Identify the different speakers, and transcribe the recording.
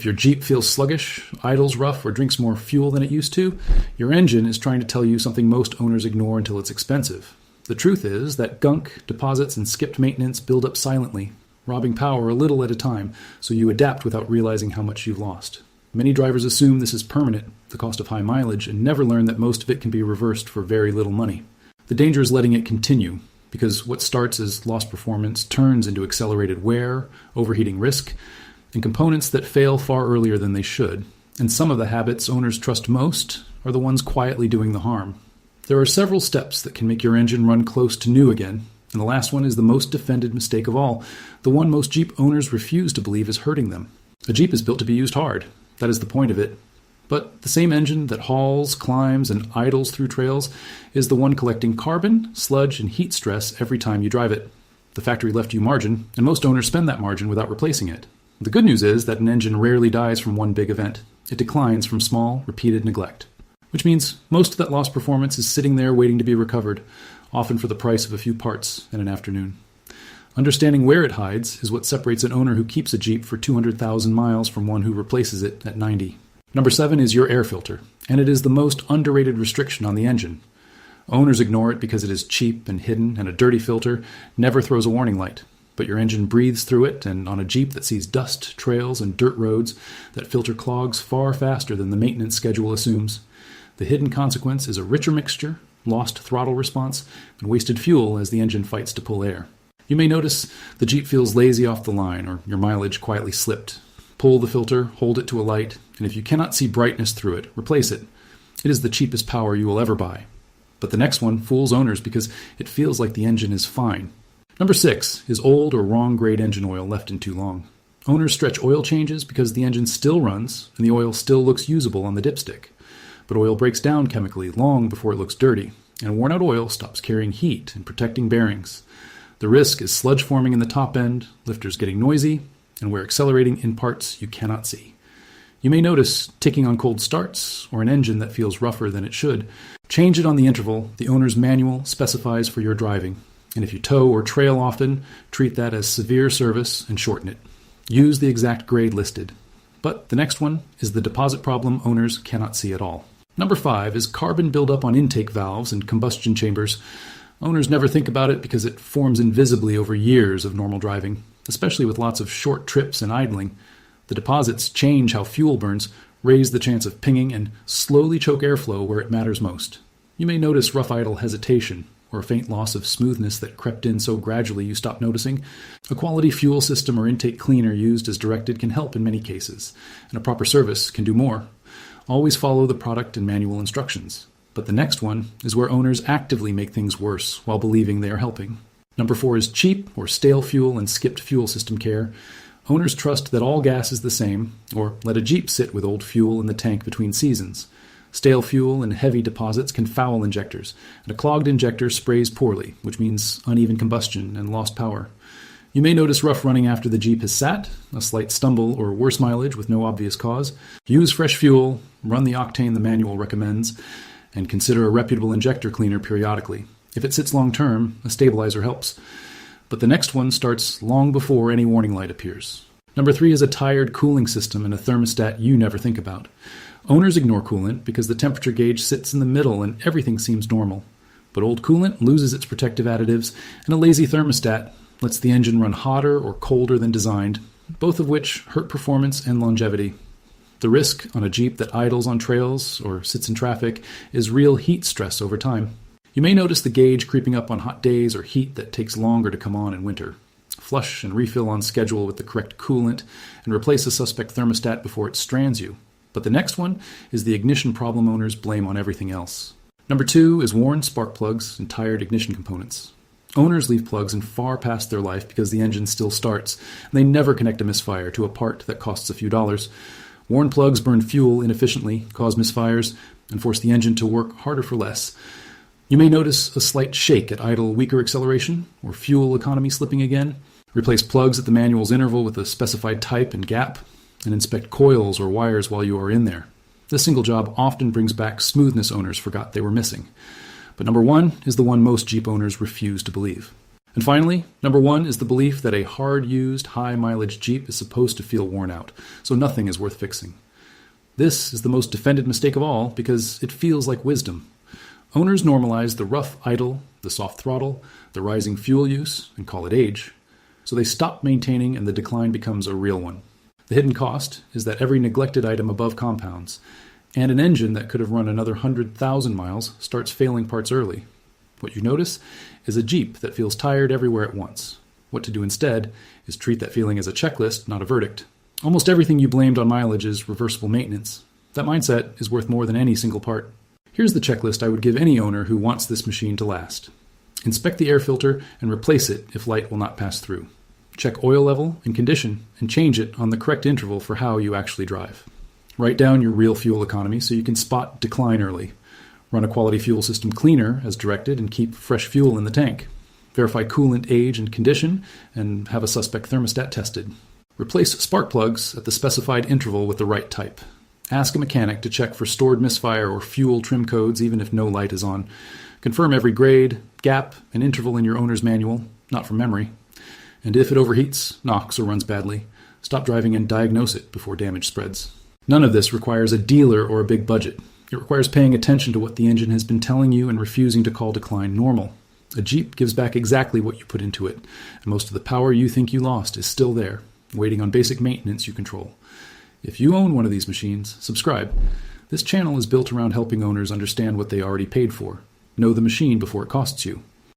Speaker 1: If your Jeep feels sluggish, idles rough, or drinks more fuel than it used to, your engine is trying to tell you something most owners ignore until it's expensive. The truth is that gunk, deposits, and skipped maintenance build up silently, robbing power a little at a time, so you adapt without realizing how much you've lost. Many drivers assume this is permanent, the cost of high mileage, and never learn that most of it can be reversed for very little money. The danger is letting it continue, because what starts as lost performance turns into accelerated wear, overheating risk, and components that fail far earlier than they should. And some of the habits owners trust most are the ones quietly doing the harm. There are several steps that can make your engine run close to new again, and the last one is the most defended mistake of all, the one most Jeep owners refuse to believe is hurting them. A Jeep is built to be used hard. That is the point of it. But the same engine that hauls, climbs, and idles through trails is the one collecting carbon, sludge, and heat stress every time you drive it. The factory left you margin, and most owners spend that margin without replacing it. The good news is that an engine rarely dies from one big event. It declines from small, repeated neglect. Which means most of that lost performance is sitting there waiting to be recovered, often for the price of a few parts in an afternoon. Understanding where it hides is what separates an owner who keeps a Jeep for 200,000 miles from one who replaces it at 90. Number 7 is your air filter, and it is the most underrated restriction on the engine. Owners ignore it because it is cheap and hidden, and a dirty filter never throws a warning light. But your engine breathes through it, and on a Jeep that sees dust, trails, and dirt roads, that filter clogs far faster than the maintenance schedule assumes. The hidden consequence is a richer mixture, lost throttle response, and wasted fuel as the engine fights to pull air. You may notice the Jeep feels lazy off the line, or your mileage quietly slipped. Pull the filter, hold it to a light, and if you cannot see brightness through it, replace it. It is the cheapest power you will ever buy. But the next one fools owners because it feels like the engine is fine. Number 6 is old or wrong grade engine oil left in too long. Owners stretch oil changes because the engine still runs and the oil still looks usable on the dipstick. But oil breaks down chemically long before it looks dirty, and worn out oil stops carrying heat and protecting bearings. The risk is sludge forming in the top end, lifters getting noisy, and we're accelerating in parts you cannot see. You may notice ticking on cold starts or an engine that feels rougher than it should. Change it on the interval the owner's manual specifies for your driving. And if you tow or trail often, treat that as severe service and shorten it. Use the exact grade listed. But the next one is the deposit problem owners cannot see at all. Number 5 is carbon buildup on intake valves and combustion chambers. Owners never think about it because it forms invisibly over years of normal driving, especially with lots of short trips and idling. The deposits change how fuel burns, raise the chance of pinging, and slowly choke airflow where it matters most. You may notice rough idle hesitation, or a faint loss of smoothness that crept in so gradually you stop noticing. A quality fuel system or intake cleaner used as directed can help in many cases, and a proper service can do more. Always follow the product and manual instructions. But the next one is where owners actively make things worse while believing they are helping. Number 4 is cheap or stale fuel and skipped fuel system care. Owners trust that all gas is the same, or let a Jeep sit with old fuel in the tank between seasons. Stale fuel and heavy deposits can foul injectors, and a clogged injector sprays poorly, which means uneven combustion and lost power. You may notice rough running after the Jeep has sat, a slight stumble, or worse mileage with no obvious cause. Use fresh fuel, run the octane the manual recommends, and consider a reputable injector cleaner periodically. If it sits long term, a stabilizer helps. But the next one starts long before any warning light appears. Number 3 is a tired cooling system and a thermostat you never think about. Owners ignore coolant because the temperature gauge sits in the middle and everything seems normal. But old coolant loses its protective additives, and a lazy thermostat lets the engine run hotter or colder than designed, both of which hurt performance and longevity. The risk on a Jeep that idles on trails or sits in traffic is real heat stress over time. You may notice the gauge creeping up on hot days or heat that takes longer to come on in winter. Flush and refill on schedule with the correct coolant, and replace a suspect thermostat before it strands you. But the next one is the ignition problem owners blame on everything else. Number 2 is worn spark plugs and tired ignition components. Owners leave plugs in far past their life because the engine still starts, and they never connect a misfire to a part that costs a few dollars. Worn plugs burn fuel inefficiently, cause misfires, and force the engine to work harder for less. You may notice a slight shake at idle weaker acceleration, or fuel economy slipping again. Replace plugs at the manual's interval with a specified type and gap, and inspect coils or wires while you are in there. This single job often brings back smoothness owners forgot they were missing. But number 1 is the one most Jeep owners refuse to believe. And finally, number 1 is the belief that a hard-used, high-mileage Jeep is supposed to feel worn out, so nothing is worth fixing. This is the most defended mistake of all because it feels like wisdom. Owners normalize the rough idle, the soft throttle, the rising fuel use, and call it age. So they stop maintaining and the decline becomes a real one. The hidden cost is that every neglected item above compounds, and an engine that could have run another 100,000 miles starts failing parts early. What you notice is a Jeep that feels tired everywhere at once. What to do instead is treat that feeling as a checklist, not a verdict. Almost everything you blamed on mileage is reversible maintenance. That mindset is worth more than any single part. Here's the checklist I would give any owner who wants this machine to last. Inspect the air filter and replace it if light will not pass through. Check oil level and condition and change it on the correct interval for how you actually drive. Write down your real fuel economy so you can spot decline early. Run a quality fuel system cleaner as directed and keep fresh fuel in the tank. Verify coolant age and condition and have a suspect thermostat tested. Replace spark plugs at the specified interval with the right type. Ask a mechanic to check for stored misfire or fuel trim codes even if no light is on. Confirm every grade, gap, and interval in your owner's manual, not from memory. And if it overheats, knocks, or runs badly, stop driving and diagnose it before damage spreads. None of this requires a dealer or a big budget. It requires paying attention to what the engine has been telling you and refusing to call decline normal. A Jeep gives back exactly what you put into it, and most of the power you think you lost is still there, waiting on basic maintenance you control. If you own one of these machines, subscribe. This channel is built around helping owners understand what they already paid for. Know the machine before it costs you.